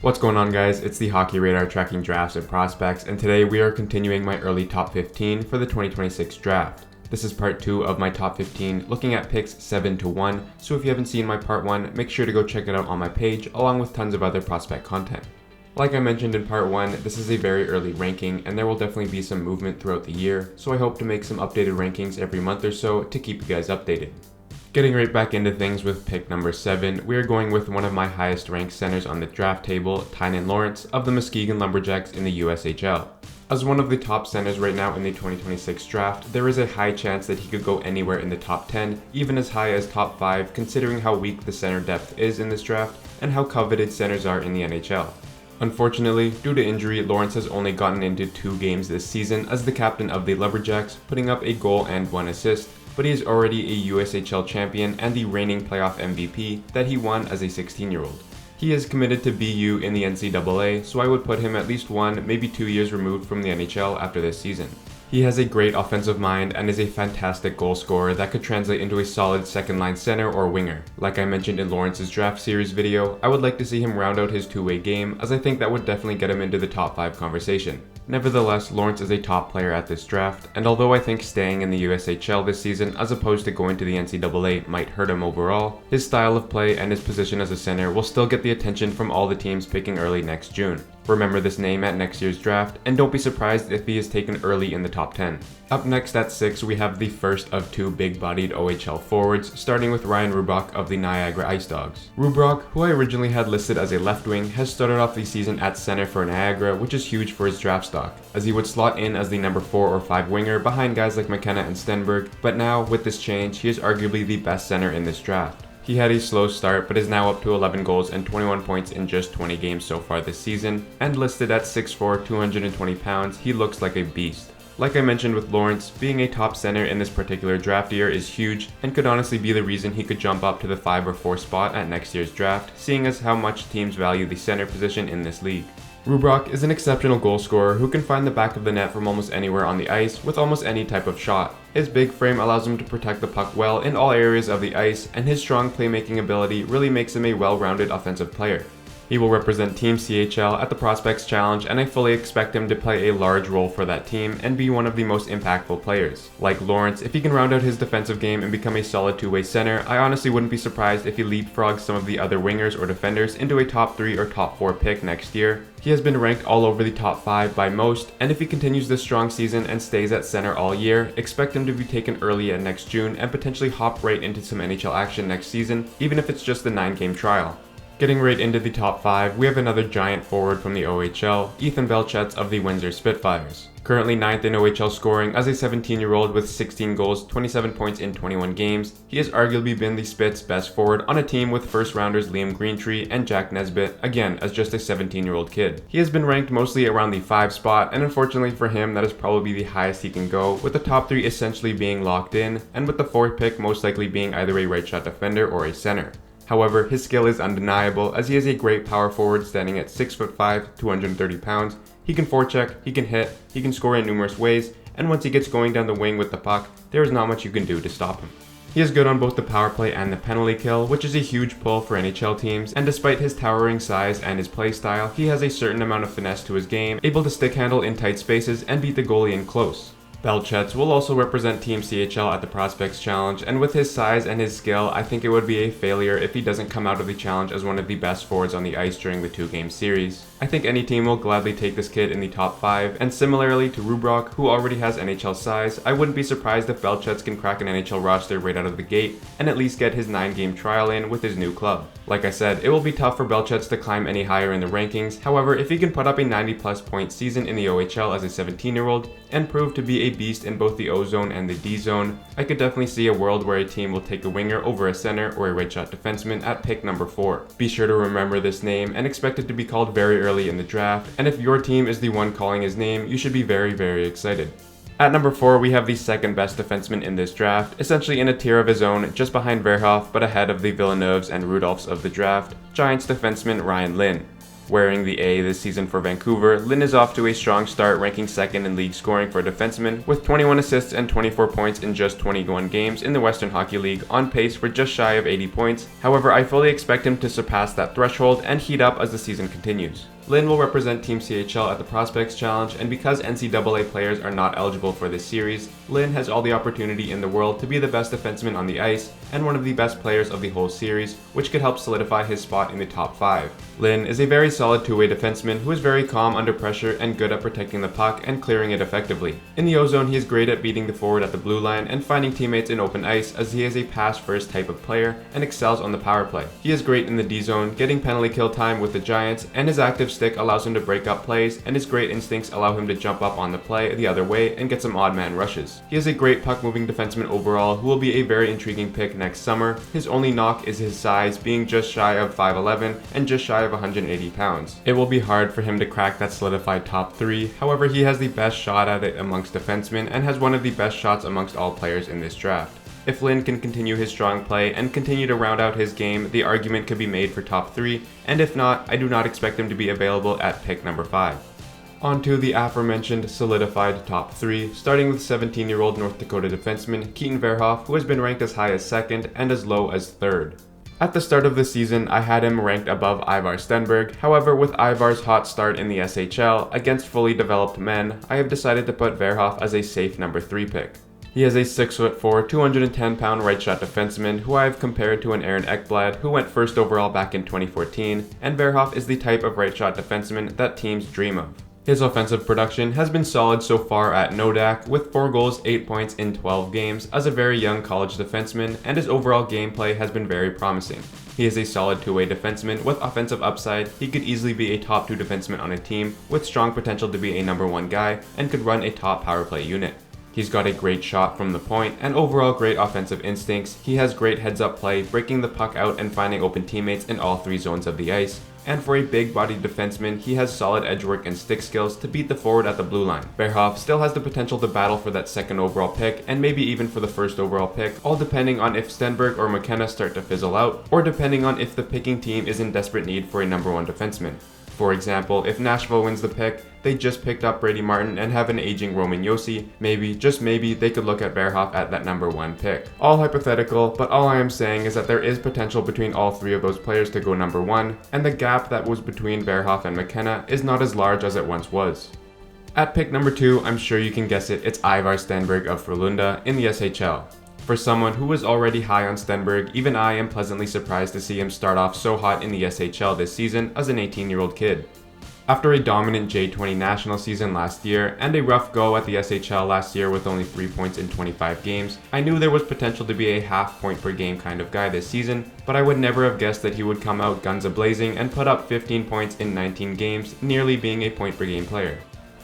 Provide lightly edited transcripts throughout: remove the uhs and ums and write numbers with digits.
What's going on, guys? It's the Hockey Radar tracking drafts and prospects, and today we are continuing my early top 15 for the 2026 draft. This is part 2 of my top 15, looking at picks 7 to 1, so if you haven't seen my part 1, make sure to go check it out on my page, along with tons of other prospect content. Like I mentioned in part 1, this is a very early ranking, and there will definitely be some movement throughout the year, so I hope to make some updated rankings every month or so to keep you guys updated. Getting right back into things with pick number 7, we are going with one of my highest ranked centers on the draft table, Tynan Lawrence of the Muskegon Lumberjacks in the USHL. As one of the top centers right now in the 2026 draft, there is a high chance that he could go anywhere in the top 10, even as high as top 5, considering how weak the center depth is in this draft and how coveted centers are in the NHL. Unfortunately, due to injury, Lawrence has only gotten into 2 games this season as the captain of the Lumberjacks, putting up a goal and 1 assist, but he is already a USHL champion and the reigning playoff MVP that he won as a 16-year-old. He is committed to BU in the NCAA, so I would put him at least 1, maybe 2 years removed from the NHL after this season. He has a great offensive mind and is a fantastic goal scorer that could translate into a solid second-line center or winger. Like I mentioned in Lawrence's draft series video, I would like to see him round out his two-way game, as I think that would definitely get him into the top 5 conversation. Nevertheless, Lawrence is a top player at this draft, and although I think staying in the USHL this season as opposed to going to the NCAA might hurt him overall, his style of play and his position as a center will still get the attention from all the teams picking early next June. Remember this name at next year's draft, and don't be surprised if he is taken early in the top 10. Up next at 6, we have the first of 2 big-bodied OHL forwards, starting with Ryan Rubrock of the Niagara Ice Dogs. Rubrock, who I originally had listed as a left wing, has started off the season at center for Niagara, which is huge for his draft stock, as he would slot in as the number 4 or 5 winger behind guys like McKenna and Stenberg, but now, with this change, he is arguably the best center in this draft. He had a slow start, but is now up to 11 goals and 21 points in just 20 games so far this season, and listed at 6'4", 220 pounds, he looks like a beast. Like I mentioned with Lawrence, being a top center in this particular draft year is huge, and could honestly be the reason he could jump up to the 5 or 4 spot at next year's draft, seeing as how much teams value the center position in this league. Rubrock is an exceptional goal scorer who can find the back of the net from almost anywhere on the ice with almost any type of shot. His big frame allows him to protect the puck well in all areas of the ice, and his strong playmaking ability really makes him a well-rounded offensive player. He will represent Team CHL at the Prospects Challenge, and I fully expect him to play a large role for that team and be one of the most impactful players. Like Lawrence, if he can round out his defensive game and become a solid two-way center, I honestly wouldn't be surprised if he leapfrogs some of the other wingers or defenders into a top 3 or top 4 pick next year. He has been ranked all over the top 5 by most, and if he continues this strong season and stays at center all year, expect him to be taken early at next June and potentially hop right into some NHL action next season, even if it's just a 9-game trial. Getting right into the top 5, we have another giant forward from the OHL, Ethan Belchetz of the Windsor Spitfires. Currently 9th in OHL scoring as a 17-year-old with 16 goals, 27 points in 21 games, he has arguably been the Spits' best forward on a team with first-rounders Liam Greentree and Jack Nesbitt, again as just a 17-year-old kid. He has been ranked mostly around the 5 spot, and unfortunately for him that is probably the highest he can go, with the top 3 essentially being locked in, and with the 4th pick most likely being either a right shot defender or a center. However, his skill is undeniable as he is a great power forward standing at 6'5", 230 pounds. He can forecheck, he can hit, he can score in numerous ways, and once he gets going down the wing with the puck, there is not much you can do to stop him. He is good on both the power play and the penalty kill, which is a huge pull for NHL teams, and despite his towering size and his play style, he has a certain amount of finesse to his game, able to stick handle in tight spaces and beat the goalie in close. Belchetz will also represent Team CHL at the Prospects Challenge, and with his size and his skill, I think it would be a failure if he doesn't come out of the challenge as one of the best forwards on the ice during the 2-game series. I think any team will gladly take this kid in the top 5, and similarly to Rubrock, who already has NHL size, I wouldn't be surprised if Belchetz can crack an NHL roster right out of the gate, and at least get his 9-game trial in with his new club. Like I said, it will be tough for Belchetz to climb any higher in the rankings, however, if he can put up a 90-plus point season in the OHL as a 17-year-old, and prove to be a beast in both the O-zone and the D-zone, I could definitely see a world where a team will take a winger over a center or a right shot defenseman at pick number 4. Be sure to remember this name and expect it to be called very early in the draft, and if your team is the one calling his name, you should be very, very excited. At number 4, we have the second best defenseman in this draft, essentially in a tier of his own, just behind Verhoff, but ahead of the Villeneuves and Rudolphs of the draft, Giants defenseman Ryan Lynn. Wearing the A this season for Vancouver, Lynn is off to a strong start, ranking second in league scoring for a defenseman, with 21 assists and 24 points in just 21 games in the Western Hockey League, on pace for just shy of 80 points. However, I fully expect him to surpass that threshold and heat up as the season continues. Lynn will represent Team CHL at the Prospects Challenge, and because NCAA players are not eligible for this series, Lynn has all the opportunity in the world to be the best defenseman on the ice and one of the best players of the whole series, which could help solidify his spot in the top 5. Lynn is a very solid two-way defenseman who is very calm under pressure and good at protecting the puck and clearing it effectively. In the O-zone, he is great at beating the forward at the blue line and finding teammates in open ice, as he is a pass-first type of player and excels on the power play. He is great in the D-zone, getting penalty kill time with the Giants, and his active stick allows him to break up plays, and his great instincts allow him to jump up on the play the other way and get some odd man rushes. He is a great puck-moving defenseman overall who will be a very intriguing pick next summer. His only knock is his size, being just shy of 5'11" and just shy of 180 pounds. It will be hard for him to crack that solidified top 3, however he has the best shot at it amongst defensemen and has one of the best shots amongst all players in this draft. If Lynn can continue his strong play and continue to round out his game, the argument could be made for top 3, and if not, I do not expect him to be available at pick number 5. On to the aforementioned solidified top 3, starting with 17-year-old North Dakota defenseman Keaton Verhoff, who has been ranked as high as 2nd and as low as 3rd. At the start of the season, I had him ranked above Ivar Stenberg. However, with Ivar's hot start in the SHL against fully developed men, I have decided to put Verhoff as a safe number 3 pick. He is a 6'4", 210-pound right-shot defenseman who I have compared to an Aaron Ekblad who went first overall back in 2014, and Verhoff is the type of right-shot defenseman that teams dream of. His offensive production has been solid so far at Nodak, with 4 goals, 8 points in 12 games as a very young college defenseman, and his overall gameplay has been very promising. He is a solid two-way defenseman with offensive upside. He could easily be a top 2 defenseman on a team with strong potential to be a number 1 guy and could run a top power play unit. He's got a great shot from the point and overall great offensive instincts. He has great heads-up play, breaking the puck out and finding open teammates in all 3 zones of the ice. And for a big-bodied defenseman, he has solid edge work and stick skills to beat the forward at the blue line. Verhoff still has the potential to battle for that 2nd overall pick and maybe even for the 1st overall pick, all depending on if Stenberg or McKenna start to fizzle out, or depending on if the picking team is in desperate need for a number 1 defenseman. For example, if Nashville wins the pick, they just picked up Brady Martin and have an aging Roman Josi, maybe, just maybe, they could look at Verhoff at that number 1 pick. All hypothetical, but all I am saying is that there is potential between all 3 of those players to go number 1, and the gap that was between Verhoff and McKenna is not as large as it once was. At pick number 2, I'm sure you can guess it, it's Ivar Stenberg of Frölunda in the SHL. For someone who was already high on Stenberg, even I am pleasantly surprised to see him start off so hot in the SHL this season as an 18-year-old kid. After a dominant J20 national season last year and a rough go at the SHL last year with only 3 points in 25 games, I knew there was potential to be a half point per game kind of guy this season, but I would never have guessed that he would come out guns a-blazing and put up 15 points in 19 games, nearly being a point per game player.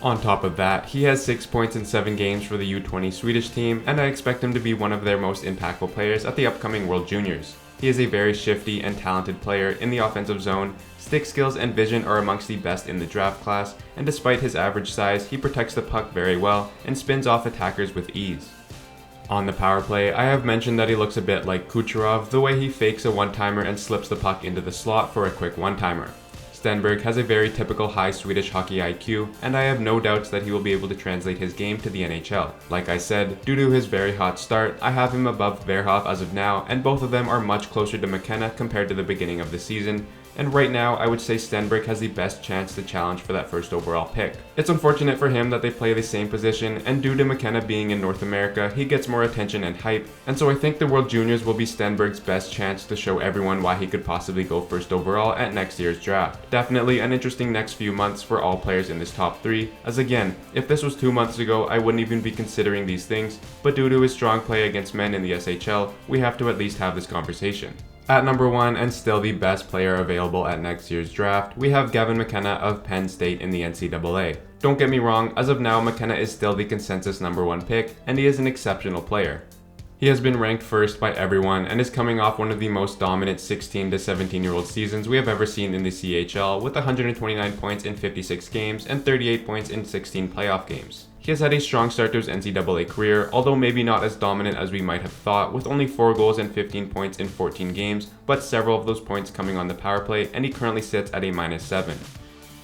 On top of that, he has 6 points in 7 games for the U20 Swedish team, and I expect him to be one of their most impactful players at the upcoming World Juniors. He is a very shifty and talented player in the offensive zone. Stick skills and vision are amongst the best in the draft class, and despite his average size, he protects the puck very well and spins off attackers with ease. On the power play, I have mentioned that he looks a bit like Kucherov, the way he fakes a one-timer and slips the puck into the slot for a quick one-timer. Stenberg has a very typical high Swedish hockey IQ, and I have no doubts that he will be able to translate his game to the NHL. Like I said, due to his very hot start, I have him above Verhoff as of now, and both of them are much closer to McKenna compared to the beginning of the season. And right now, I would say Stenberg has the best chance to challenge for that 1st overall pick. It's unfortunate for him that they play the same position, and due to McKenna being in North America, he gets more attention and hype, and so I think the World Juniors will be Stenberg's best chance to show everyone why he could possibly go 1st overall at next year's draft. Definitely an interesting next few months for all players in this top 3, as again, if this was 2 months ago, I wouldn't even be considering these things, but due to his strong play against men in the SHL, we have to at least have this conversation. At number 1, and still the best player available at next year's draft, we have Gavin McKenna of Penn State in the NCAA. Don't get me wrong, as of now, McKenna is still the consensus number 1 pick, and he is an exceptional player. He has been ranked first by everyone and is coming off one of the most dominant 16 to 17-year-old seasons we have ever seen in the CHL, with 129 points in 56 games and 38 points in 16 playoff games. He has had a strong start to his NCAA career, although maybe not as dominant as we might have thought, with only 4 goals and 15 points in 14 games, but several of those points coming on the power play, and he currently sits at a -7.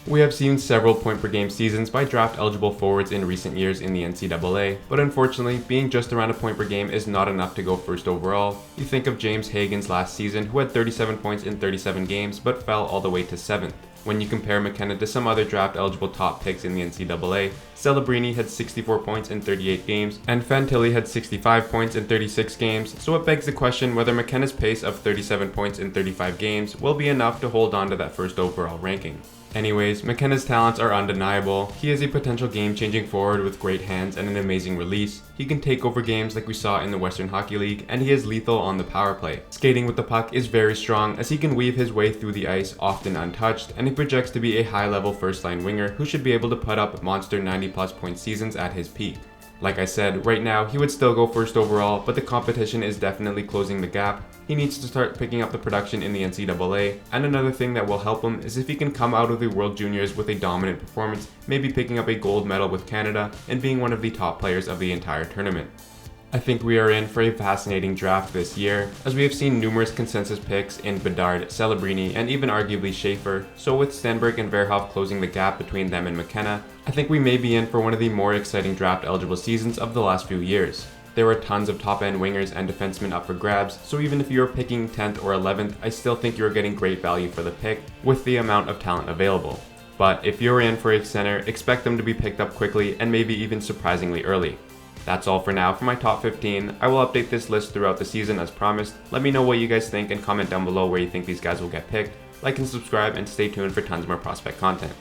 We have seen several point-per-game seasons by draft-eligible forwards in recent years in the NCAA, but unfortunately, being just around a point per game is not enough to go first overall. You think of James Hagan's last season, who had 37 points in 37 games, but fell all the way to 7th. When you compare McKenna to some other draft-eligible top picks in the NCAA, Celebrini had 64 points in 38 games, and Fantilli had 65 points in 36 games, so it begs the question whether McKenna's pace of 37 points in 35 games will be enough to hold on to that first overall ranking. Anyways, McKenna's talents are undeniable. He is a potential game-changing forward with great hands and an amazing release. He can take over games like we saw in the Western Hockey League, and he is lethal on the power play. Skating with the puck is very strong as he can weave his way through the ice often untouched, and he projects to be a high-level first-line winger who should be able to put up monster 90-plus point seasons at his peak. Like I said, right now he would still go first overall, but the competition is definitely closing the gap. He needs to start picking up the production in the NCAA, and another thing that will help him is if he can come out of the World Juniors with a dominant performance, maybe picking up a gold medal with Canada and being one of the top players of the entire tournament. I think we are in for a fascinating draft this year, as we have seen numerous consensus picks in Bedard, Celebrini, and even arguably Schaefer, so with Stenberg and Verhoff closing the gap between them and McKenna, I think we may be in for one of the more exciting draft-eligible seasons of the last few years. There are tons of top-end wingers and defensemen up for grabs, so even if you're picking 10th or 11th, I still think you're getting great value for the pick, with the amount of talent available. But if you're in for a center, expect them to be picked up quickly and maybe even surprisingly early. That's all for now for my top 15. I will update this list throughout the season as promised. Let me know what you guys think and comment down below where you think these guys will get picked. Like and subscribe and stay tuned for tons more prospect content.